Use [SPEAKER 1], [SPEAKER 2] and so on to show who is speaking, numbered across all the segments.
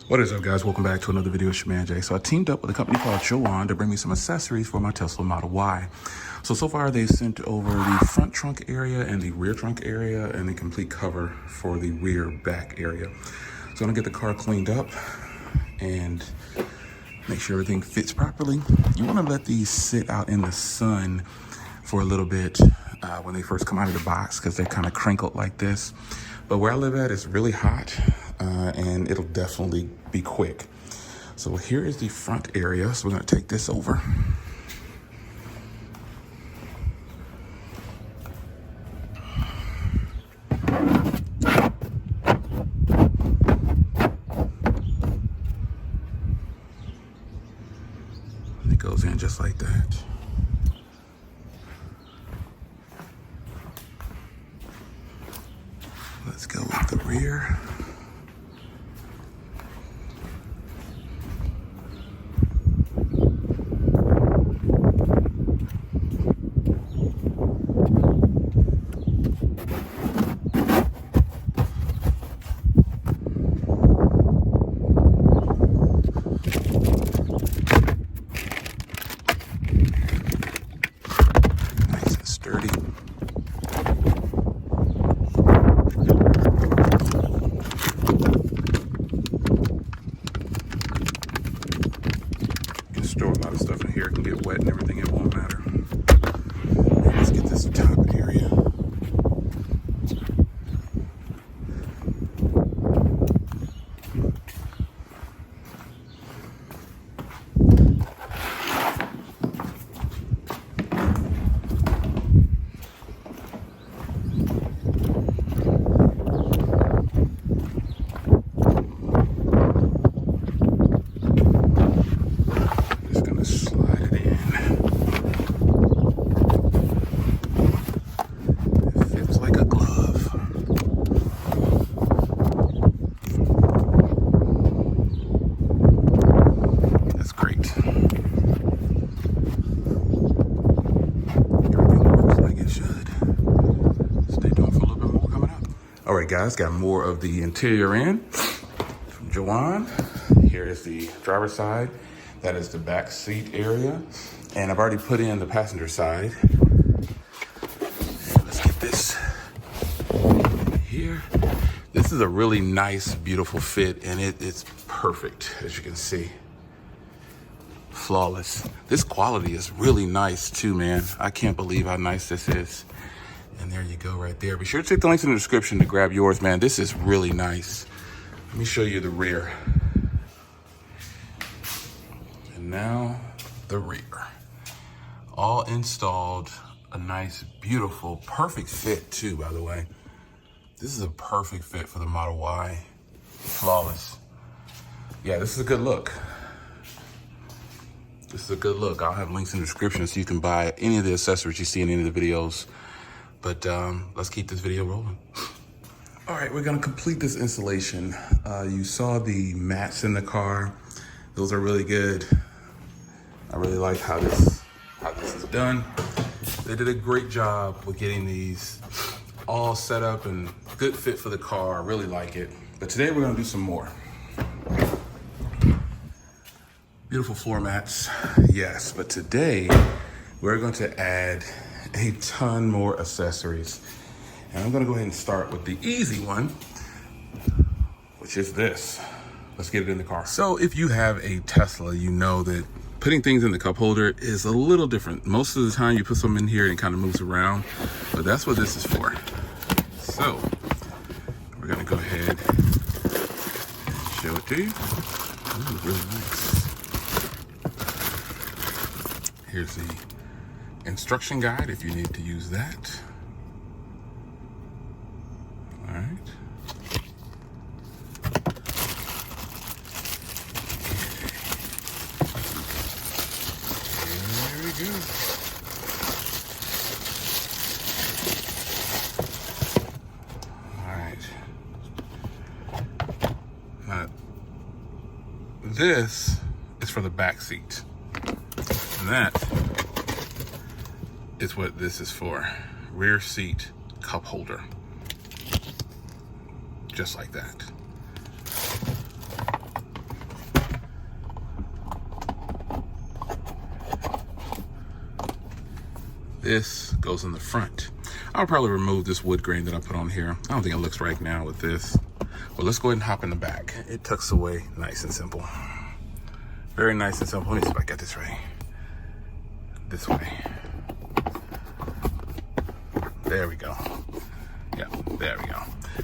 [SPEAKER 1] What is up, guys? Welcome back to another video. It's your man Jay. So I teamed up with a company called JoWua to bring me some accessories for my Tesla Model Y. So far they've sent over the front trunk area and the rear trunk area and the complete cover for the rear back area. So I'm gonna get the car cleaned up and make sure everything fits properly. You wanna let these sit out in the sun for a little bit when they first come out of the box because they're kind of crinkled like this. But where I live at is really hot and it'll definitely be quick. So here is the front area. So we're gonna take this over. And it goes in just like that. Let's go with the rear. Nice and sturdy. Store a lot of stuff in here. It can get wet and everything, it won't matter. And let's get this top area. All right, guys, got more of the interior in from JoWua. Here is the driver's side. That is the back seat area. And I've already put in the passenger side. Let's get this here. This is a really nice, beautiful fit, and it's perfect, as you can see. Flawless. This quality is really nice too, man. I can't believe how nice this is. And there you go right there. Be sure to check the links in the description to grab yours, man. This is really nice. Let me show you the rear. And now the rear. All installed. A nice, beautiful, perfect fit too, by the way. This is a perfect fit for the Model Y. Flawless. Yeah, this is a good look. This is a good look. I'll have links in the description so you can buy any of the accessories you see in any of the videos. But let's keep this video rolling. All right, we're gonna complete this installation. You saw the mats in the car. Those are really good. I really like how this is done. They did a great job with getting these all set up and good fit for the car. I really like it. But today we're gonna do some more. Beautiful floor mats, yes. But today we're going to add a ton more accessories. And I'm gonna go ahead and start with the easy one, which is this. Let's get it in the car. So if you have a Tesla, you know that putting things in the cup holder is a little different. Most of the time you put something in here and it kind of moves around, but that's what this is for. So we're gonna go ahead and show it to you. Ooh, really nice. Here's the instruction guide if you need to use that. All right. There we go. All right. Now, this is for the back seat. And that is what this is for. Rear seat cup holder. Just like that. This goes in the front. I'll probably remove this wood grain that I put on here. I don't think it looks right now with this. But let's go ahead and hop in the back. It tucks away nice and simple. Very nice and simple. Let me see if I got this right. This way. There we go. Yeah, there we go.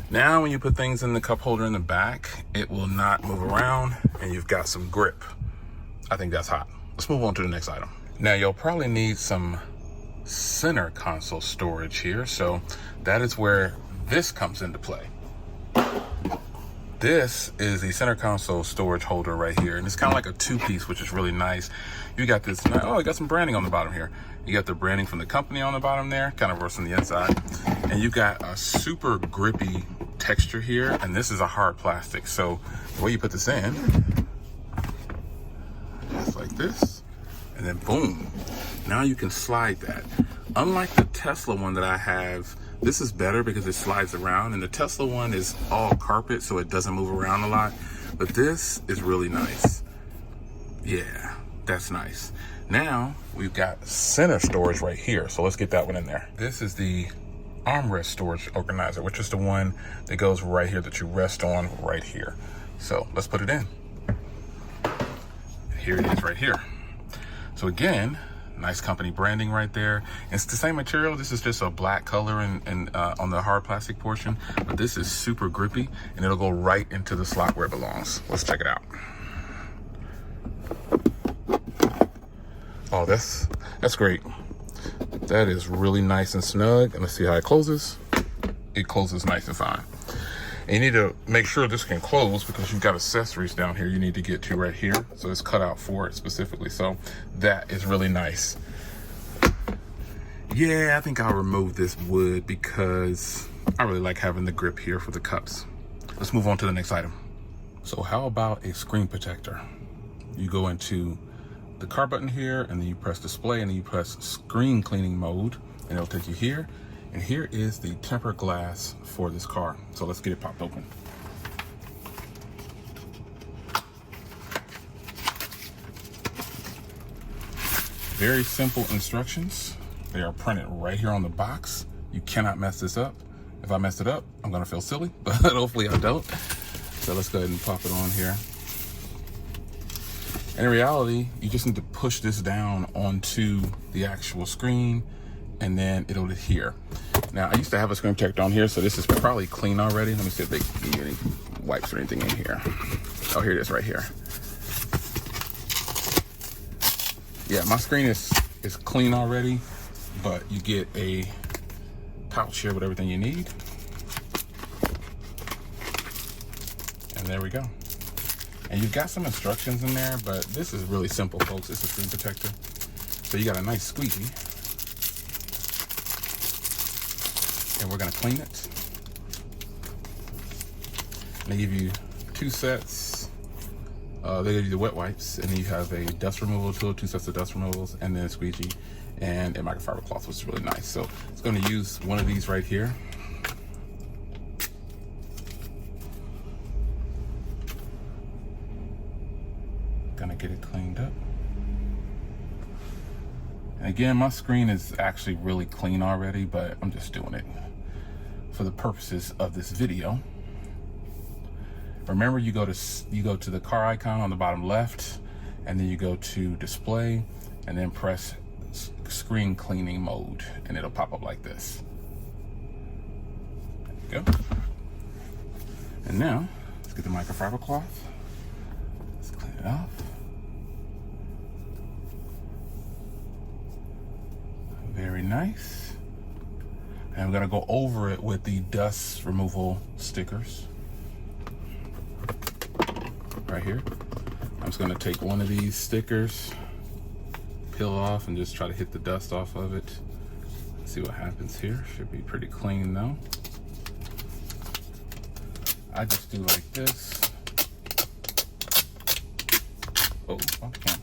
[SPEAKER 1] Now when you put things in the cup holder in the back, it will not move around and you've got some grip. I think that's hot. Let's move on to the next item. Now you'll probably need some center console storage here. So that is where this comes into play. This is the center console storage holder right here. And it's kind of like a two-piece, which is really nice. You got this, oh, you got some branding on the bottom here. You got the branding from the company on the bottom there, kind of works on the inside. And you got a super grippy texture here. And this is a hard plastic. So the way you put this in, just like this, and then boom. Now you can slide that. Unlike the Tesla one that I have, this is better because it slides around, and the Tesla one is all carpet, so it doesn't move around a lot. But this is really nice. Yeah, that's nice. Now we've got center storage right here. So let's get that one in there. This is the armrest storage organizer, which is the one that goes right here that you rest on right here. So let's put it in. Here it is right here. So again, nice company branding right there. It's the same material. This is just a black color and on the hard plastic portion, but this is super grippy and it'll go right into the slot where it belongs. Let's check it out. Oh, that's great. That is really nice and snug. And let's see how it closes. It closes nice and fine. And you need to make sure this can close because you've got accessories down here you need to get to right here. So it's cut out for it specifically. So that is really nice. Yeah, I think I'll remove this wood because I really like having the grip here for the cups. Let's move on to the next item. So how about a screen protector? You go into the car button here and then you press display and then you press screen cleaning mode and it'll take you here. And here is the tempered glass for this car. So let's get it popped open. Very simple instructions. They are printed right here on the box. You cannot mess this up. If I mess it up, I'm gonna feel silly, but hopefully I don't. So let's go ahead and pop it on here. And in reality, you just need to push this down onto the actual screen and then it'll adhere. Now, I used to have a screen protector on here, so this is probably clean already. Let me see if they give you any wipes or anything in here. Oh, here it is right here. Yeah, my screen is clean already, but you get a pouch here with everything you need. And there we go. And you've got some instructions in there, but this is really simple, folks. It's a screen protector. So you got a nice squeegee. And we're gonna clean it. And they give you two sets. They give you the wet wipes, and then you have a dust removal tool, two sets of dust removals, and then a squeegee, and a microfiber cloth, which is really nice. So it's gonna use one of these right here. Gonna get it cleaned up. And again, my screen is actually really clean already, but I'm just doing it for the purposes of this video. Remember, you go to the car icon on the bottom left, and then you go to display, and then press screen cleaning mode, and it'll pop up like this. There you go. And now, let's get the microfiber cloth. Let's clean it off. Very nice. And I'm gonna go over it with the dust removal stickers. Right here. I'm just gonna take one of these stickers, peel off, and just try to hit the dust off of it. See what happens here. Should be pretty clean though. I just do like this. Oh, okay.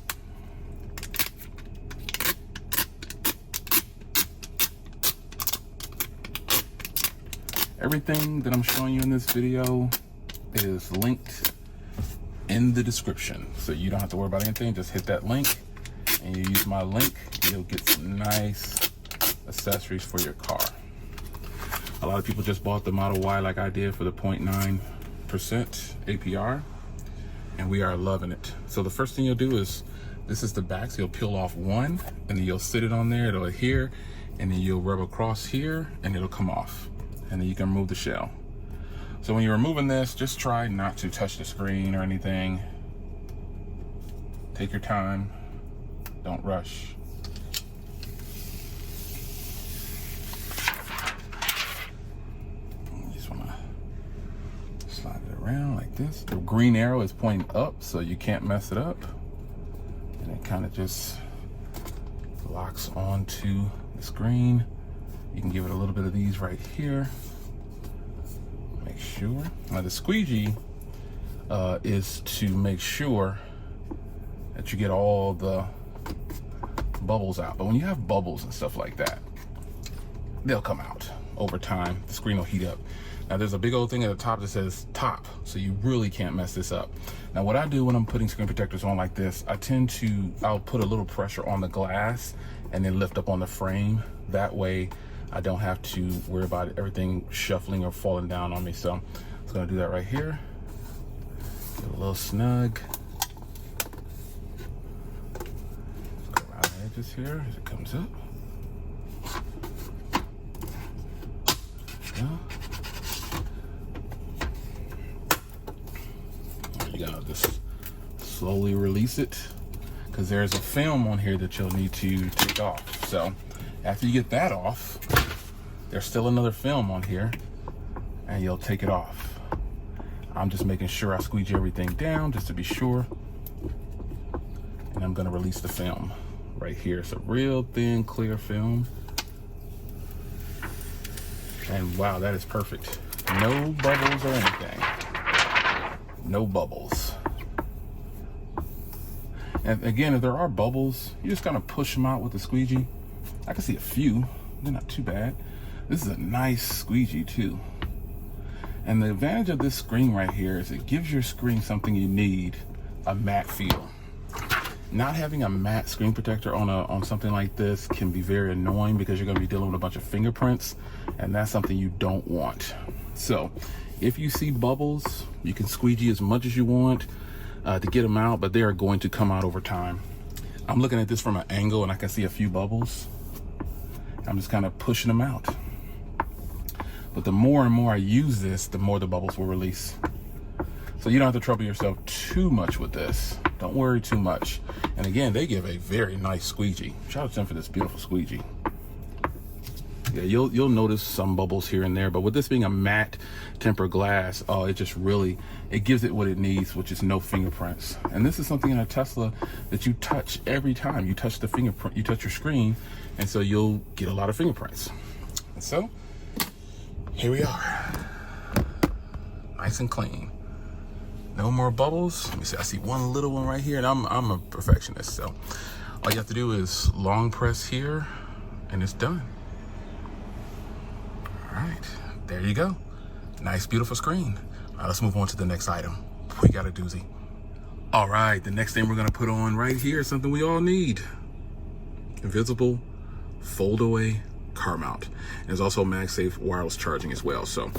[SPEAKER 1] Everything that I'm showing you in this video is linked in the description. So you don't have to worry about anything. Just hit that link and you use my link. You'll get some nice accessories for your car. A lot of people just bought the Model Y like I did for the 0.9% APR, and we are loving it. So the first thing you'll do is, this is the back, so you'll peel off one, and then you'll sit it on there, it'll adhere, and then you'll rub across here, and it'll come off. And then you can remove the shell. So when you're removing this, just try not to touch the screen or anything. Take your time, don't rush. You just wanna slide it around like this. The green arrow is pointing up, so you can't mess it up. And it kind of just locks onto the screen. You can give it a little bit of these right here. Make sure. Now the squeegee is to make sure that you get all the bubbles out. But when you have bubbles and stuff like that, they'll come out over time. The screen will heat up. Now there's a big old thing at the top that says top, so you really can't mess this up. Now what I do when I'm putting screen protectors on like this, I'll put a little pressure on the glass and then lift up on the frame. That way I don't have to worry about everything shuffling or falling down on me. So I'm just gonna do that right here. Get a little snug. Go around the edges here as it comes up. Yeah. You gotta just slowly release it, because there's a film on here that you'll need to take off. So after you get that off, there's still another film on here, and you'll take it off. I'm just making sure I squeegee everything down just to be sure. And I'm gonna release the film right here. It's a real thin, clear film. And wow, that is perfect. No bubbles or anything. No bubbles. And again, if there are bubbles, you just kind of push them out with the squeegee. I can see a few, they're not too bad. This is a nice squeegee too. And the advantage of this screen right here is it gives your screen something you need, a matte feel. Not having a matte screen protector on something like this can be very annoying, because you're gonna be dealing with a bunch of fingerprints, and that's something you don't want. So if you see bubbles, you can squeegee as much as you want to get them out, but they are going to come out over time. I'm looking at this from an angle and I can see a few bubbles. I'm just kind of pushing them out. But the more and more I use this, the more the bubbles will release. So you don't have to trouble yourself too much with this. Don't worry too much. And again, they give a very nice squeegee. Shout out to them for this beautiful squeegee. Yeah, you'll notice some bubbles here and there, but with this being a matte tempered glass, it just really, it gives it what it needs, which is no fingerprints. And this is something in a Tesla that you touch every time you touch the fingerprint, you touch your screen, and so you'll get a lot of fingerprints. And so here we are, nice and clean. No more bubbles. Let me see, I see one little one right here, and I'm a perfectionist, so all you have to do is long press here and it's done. All right, there you go. Nice, beautiful screen. All right, let's move on to the next item. We got a doozy. All right, the next thing we're gonna put on right here is something we all need. Invisible fold away car mount. And there's also MagSafe wireless charging as well. So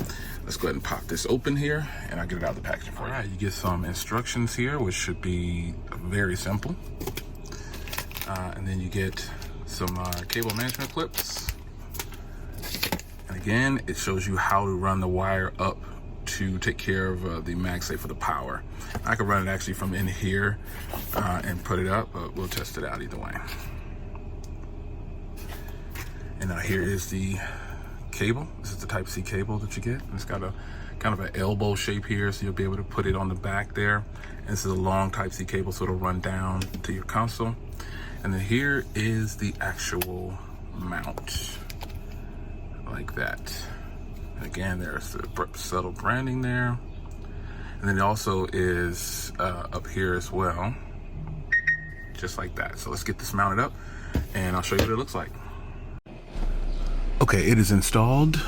[SPEAKER 1] let's go ahead and pop this open here and I'll get it out of the packaging for you. All right, you get some instructions here, which should be very simple. And then you get some cable management clips. And again, it shows you how to run the wire up to take care of the MagSafe for the power. I could run it actually from in here and put it up, but we'll test it out either way. And now here is the cable. This is the Type-C cable that you get. And it's got a kind of an elbow shape here, so you'll be able to put it on the back there. And this is a long Type-C cable, so it'll run down to your console. And then here is the actual mount, like that. And again, there's the subtle branding there. And then it also is up here as well, just like that. So let's get this mounted up and I'll show you what it looks like. Okay, it is installed.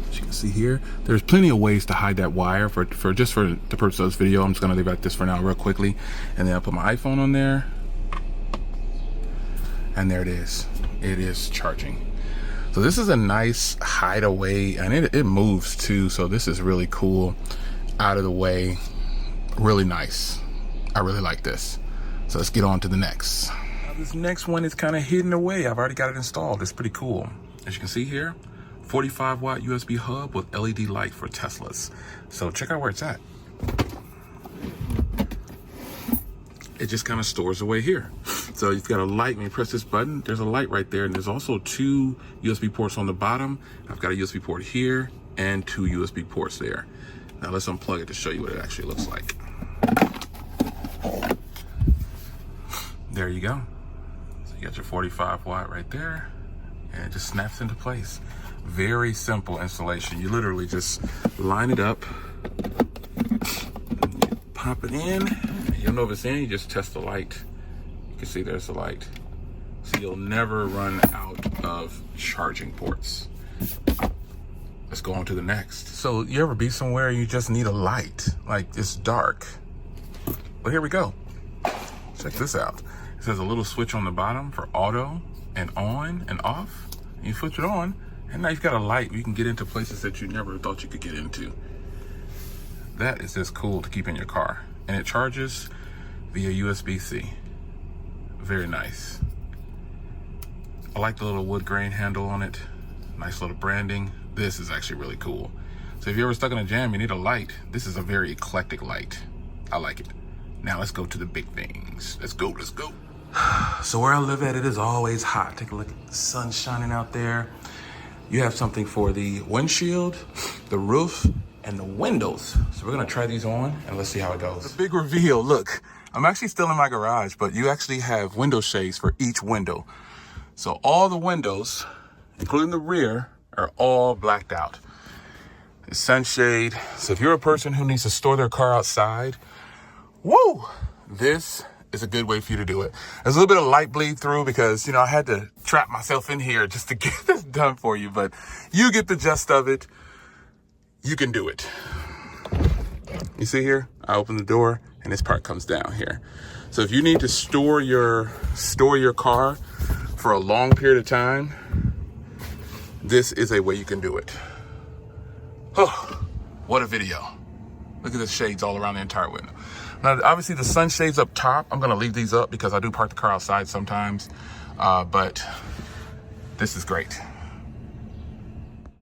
[SPEAKER 1] As you can see here, there's plenty of ways to hide that wire. For the purpose of this video, I'm just gonna leave it like this for now real quickly. And then I'll put my iPhone on there. And there it is. It is charging. So this is a nice hideaway, and it moves too. So this is really cool, out of the way, really nice. I really like this. So let's get on to the next. Now this next one is kind of hidden away. I've already got it installed. It's pretty cool. As you can see here, 45 watt USB hub with LED light for Teslas. So check out where it's at. It just kind of stores away here. So you've got a light. When you press this button, there's a light right there, and there's also 2 USB ports on the bottom. I've got a USB port here and 2 USB ports there. Now let's unplug it to show you what it actually looks like. There you go. So you got your 45 watt right there, and it just snaps into place. Very simple installation. You literally just line it up, pop it in. You don't know if it's in, you just test the light. You can see there's the light. So you'll never run out of charging ports. Let's go on to the next. So you ever be somewhere and you just need a light, like it's dark? Well, here we go. Check this out. It says a little switch on the bottom for auto and on and off. And you switch it on, and now you've got a light. You can get into places that you never thought you could get into. That is just cool to keep in your car. And it charges via USB-C. Very nice. I like the little wood grain handle on it. Nice little branding. This is actually really cool. So if you're ever stuck in a jam, you need a light. This is a very eclectic light. I like it. Now let's go to the big things. Let's go, let's go. So where I live at, it is always hot. Take a look at the sun shining out there. You have something for the windshield, the roof, and the windows. So we're gonna try these on and let's see how it goes. The big reveal, look, I'm actually still in my garage, but you actually have window shades for each window. So all the windows, including the rear, are all blacked out. The sunshade. So if you're a person who needs to store their car outside, woo, this is a good way for you to do it. There's a little bit of light bleed through because, you know, I had to trap myself in here just to get this done for you, but you get the gist of it. You can do it. You see here, I open the door and this part comes down here. So if you need to store your car for a long period of time, this is a way you can do it. Oh, what a video. Look at the shades all around the entire window. Now, obviously the sun shades up top, I'm gonna leave these up because I do park the car outside sometimes, but this is great.